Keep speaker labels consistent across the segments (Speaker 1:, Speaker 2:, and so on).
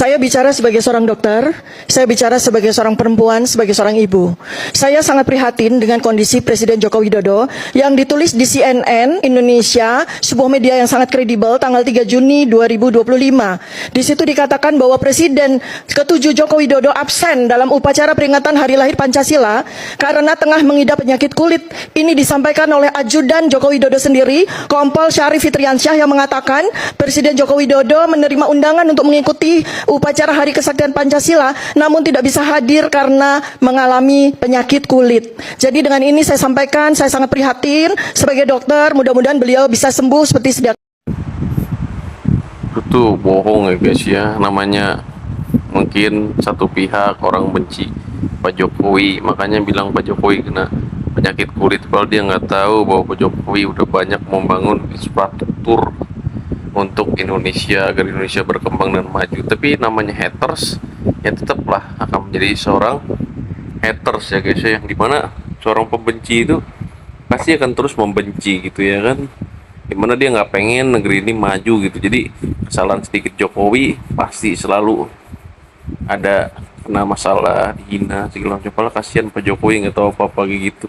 Speaker 1: Saya bicara sebagai seorang dokter, saya bicara sebagai seorang perempuan, sebagai seorang ibu. Saya sangat prihatin dengan kondisi Presiden Joko Widodo yang ditulis di CNN Indonesia, sebuah media yang sangat kredibel, tanggal 3 Juni 2025. Di situ dikatakan bahwa Presiden ke-7 Joko Widodo absen dalam upacara peringatan Hari Lahir Pancasila karena tengah mengidap penyakit kulit. Ini disampaikan oleh ajudan Joko Widodo sendiri, Kompol Syarif Fitriansyah, yang mengatakan Presiden Joko Widodo menerima undangan untuk mengikuti upacara Hari Kesaktian Pancasila, namun tidak bisa hadir karena mengalami penyakit kulit. Jadi dengan ini saya sampaikan, saya sangat prihatin sebagai dokter, mudah-mudahan beliau bisa sembuh seperti sedia.
Speaker 2: Itu bohong ya guys ya, namanya mungkin satu pihak orang benci Pak Jokowi, makanya bilang Pak Jokowi kena penyakit kulit, kalau dia nggak tahu bahwa Pak Jokowi udah banyak membangun infrastruktur untuk Indonesia agar Indonesia berkembang dan maju. Tapi namanya haters ya tetaplah akan menjadi seorang haters ya guys ya, yang dimana seorang pembenci itu pasti akan terus membenci gitu ya kan, dimana dia nggak pengen negeri ini maju gitu. Jadi kesalahan sedikit Jokowi pasti selalu ada kena masalah, dihina segala macam. Padahal kasihan Pak Jokowi nggak tahu apa-apa kayak gitu.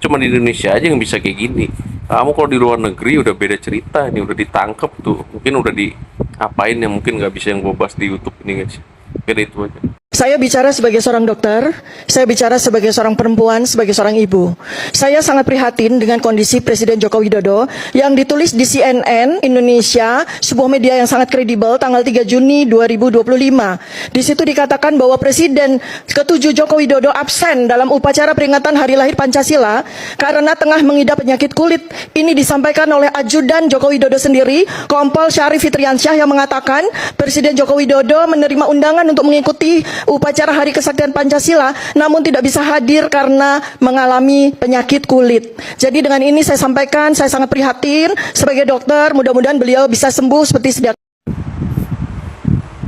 Speaker 2: Cuma di Indonesia aja yang bisa kayak gini. Kamu kalau di luar negeri udah beda cerita, ini udah ditangkep tuh, mungkin udah diapain yang mungkin nggak bisa yang gue bahas di YouTube ini guys. Kira itu aja.
Speaker 1: Saya bicara sebagai seorang dokter, saya bicara sebagai seorang perempuan, sebagai seorang ibu. Saya sangat prihatin dengan kondisi Presiden Joko Widodo yang ditulis di CNN Indonesia, sebuah media yang sangat kredibel, tanggal 3 Juni 2025. Di situ dikatakan bahwa Presiden ke-7 Joko Widodo absen dalam upacara peringatan Hari Lahir Pancasila karena tengah mengidap penyakit kulit. Ini disampaikan oleh ajudan Joko Widodo sendiri, Kompol Syarif Fitriansyah, yang mengatakan Presiden Joko Widodo menerima undangan untuk mengikuti upacara Hari Kesaktian Pancasila, namun tidak bisa hadir karena mengalami penyakit kulit. Jadi dengan ini saya sampaikan, saya sangat prihatin sebagai dokter, mudah-mudahan beliau bisa sembuh seperti sedia.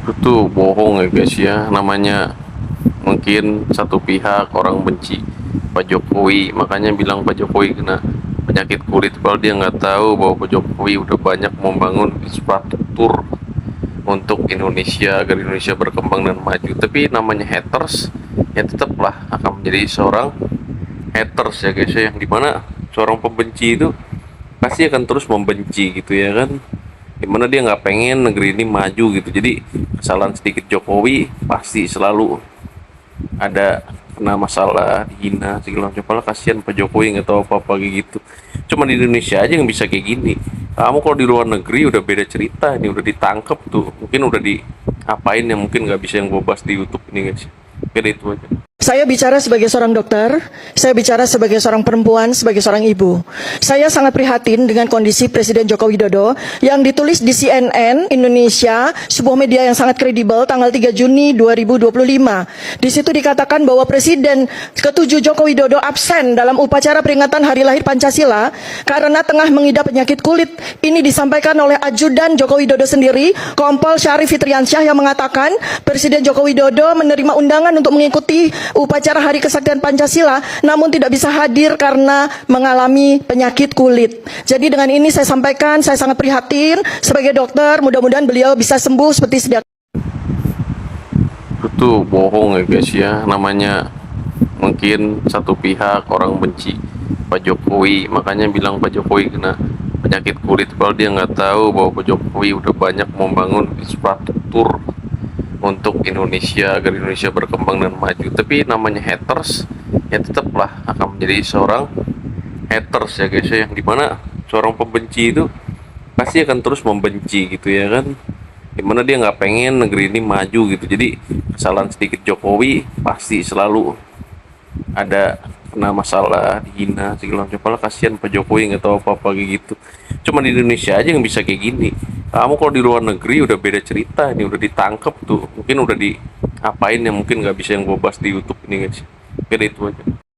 Speaker 2: Itu bohong ya guys ya, namanya mungkin satu pihak orang benci Pak Jokowi, makanya bilang Pak Jokowi kena penyakit kulit, kalau dia nggak tahu bahwa Pak Jokowi udah banyak membangun infrastruktur untuk Indonesia agar Indonesia berkembang dan maju. Tapi namanya haters ya tetaplah akan menjadi seorang haters ya guys ya, yang dimana seorang pembenci itu pasti akan terus membenci gitu ya kan, dimana dia nggak pengen negeri ini maju gitu. Jadi kesalahan sedikit Jokowi pasti selalu ada kena masalah, dihina segala macam. Padahal kasihan Pak Jokowi nggak tahu apa-apa kayak gitu. Cuma di Indonesia aja yang bisa kayak gini. Kamu kalau di luar negeri udah beda cerita, ini udah ditangkep tuh, mungkin udah diapain yang mungkin nggak bisa yang gue bahas di YouTube ini guys. Kira itu aja.
Speaker 1: Saya bicara sebagai seorang dokter, saya bicara sebagai seorang perempuan, sebagai seorang ibu. Saya sangat prihatin dengan kondisi Presiden Joko Widodo yang ditulis di CNN Indonesia, sebuah media yang sangat kredibel, tanggal 3 Juni 2025. Di situ dikatakan bahwa Presiden ke-7 Joko Widodo absen dalam upacara peringatan Hari Lahir Pancasila karena tengah mengidap penyakit kulit. Ini disampaikan oleh ajudan Joko Widodo sendiri, Kompol Syarif Fitriansyah, yang mengatakan Presiden Joko Widodo menerima undangan untuk mengikuti upacara Hari Kesaktian Pancasila, namun tidak bisa hadir karena mengalami penyakit kulit. Jadi dengan ini saya sampaikan, saya sangat prihatin sebagai dokter, mudah-mudahan beliau bisa sembuh seperti sedia.
Speaker 2: Itu bohong ya guys ya, namanya mungkin satu pihak orang benci Pak Jokowi, makanya bilang Pak Jokowi kena penyakit kulit, kalau dia nggak tahu bahwa Pak Jokowi udah banyak membangun infrastruktur untuk Indonesia agar Indonesia berkembang dan maju. Tapi namanya haters ya tetaplah akan menjadi seorang haters ya guys ya, yang dimana seorang pembenci itu pasti akan terus membenci gitu ya kan, dimana dia nggak pengen negeri ini maju gitu. Jadi kesalahan sedikit Jokowi pasti selalu ada kena masalah, dihina segala macam. Padahal kasihan Pak Jokowi nggak tahu apa-apa kayak gitu. Cuma di Indonesia aja yang bisa kayak gini. Kamu kalau di luar negeri udah beda cerita, ini udah ditangkep tuh, mungkin udah diapain yang mungkin nggak bisa yang gue bahas di YouTube ini guys. Kira itu aja.